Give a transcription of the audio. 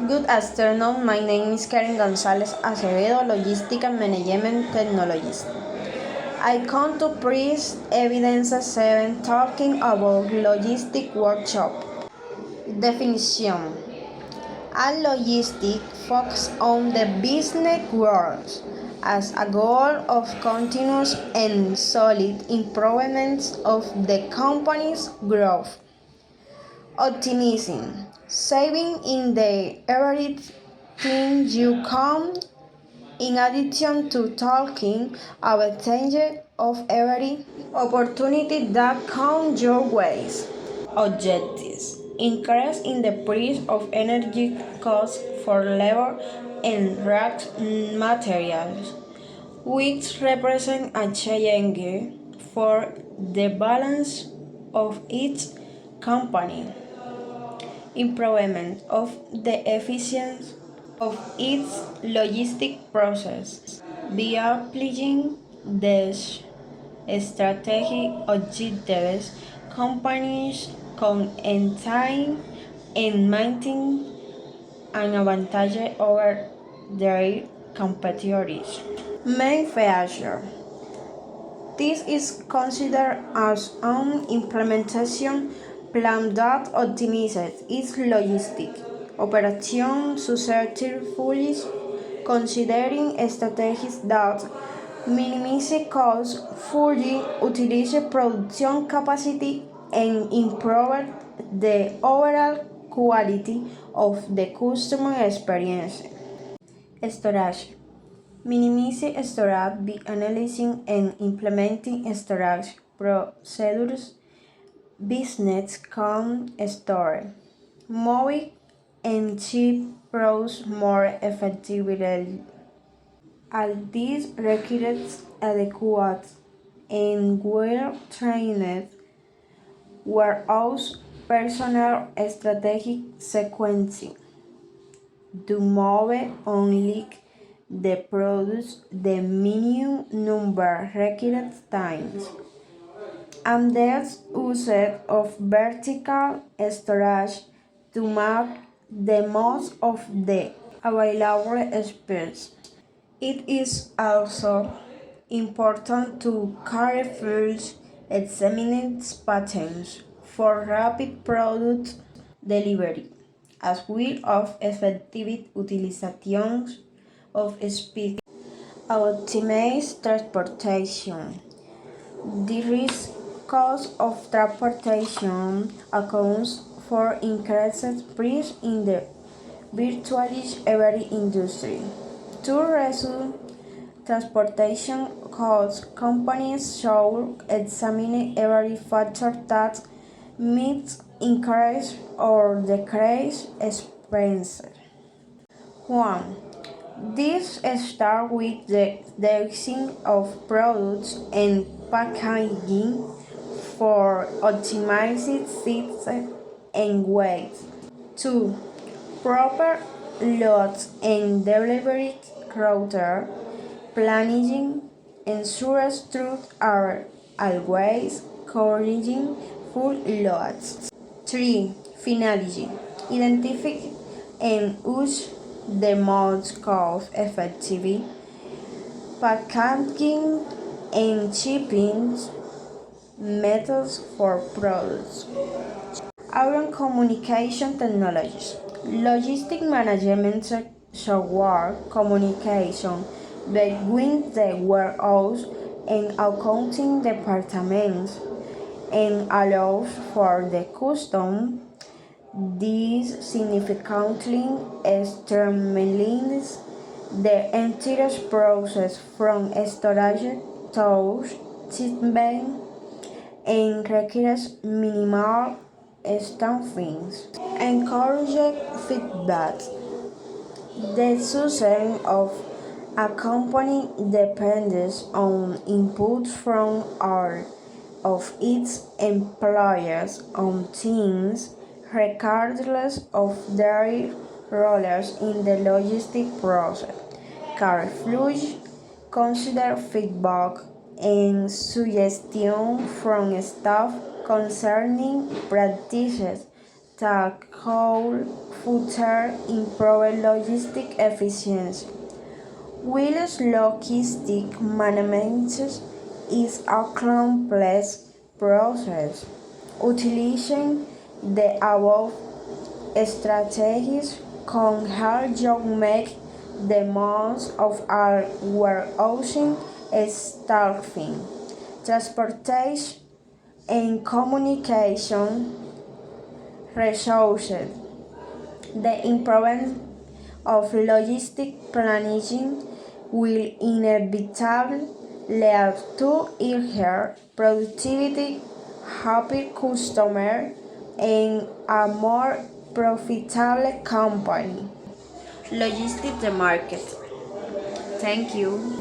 Good afternoon, my name is Karen González Acevedo, Logística Management Technologist. I come to present Evidencia 7 talking about logistic workshop. Definition. A logistic focus on the business world as a goal of continuous and solid improvements of the company's growth. Optimism. Saving in the everything you come, in addition to talking about change of every opportunity that comes your way. Objectives. Increase in the price of energy costs for labor and raw materials, which represent a challenge for the balance of each company. Improvement of the efficiency of its logistic process via applying these strategic objectives. Companies can attain and maintain an advantage over their competitors. Main feature. This is considered as an implementation plan that optimizes its logistic operation successfully, considering strategies that minimize costs, fully utilize production capacity, and improve the overall quality of the customer experience. Storage. Minimize storage by analyzing and implementing storage procedures. Business can store, move, and ship products more effectively. All this requires adequate and well-trained warehouse personnel, strategic sequencing to move only the products the minimum number required times, and there's use of vertical storage to make the most of the available space. It is also important to carefully examine patterns for rapid product delivery, as well as effective utilization of space. Optimize transportation. The risk cost of transportation accounts for increased price in the virtually every industry. To reduce transportation costs, companies should examine every factor that might increase or decrease expenses. 1. This starts with the design of products and packaging for optimized fits and weight. 2. Proper loads and delivery router planning ensures trucks are always carrying full loads. 3. Finally, identify and use the most cost-effective packaging and shipping methods for products. Our communication technologies. Logistic management software communication between the warehouse and accounting departments and allows for the custom. This significantly streamlines the entire process from storage to shipment and requires minimal staffing. Encourage feedback. The success of a company depends on input from all of its employees and teams, regardless of their roles in the logistic process. Carefully consider feedback and suggestions from staff concerning practices that could further improve logistic efficiency. Whilst logistic management is a complex process, utilizing the above strategies can help you make the most of our warehousing, staffing, transportation, and communication resources. The improvement of logistic planning will inevitably lead to higher productivity, happier customers, and a more profitable company. Logistics the market. Thank you.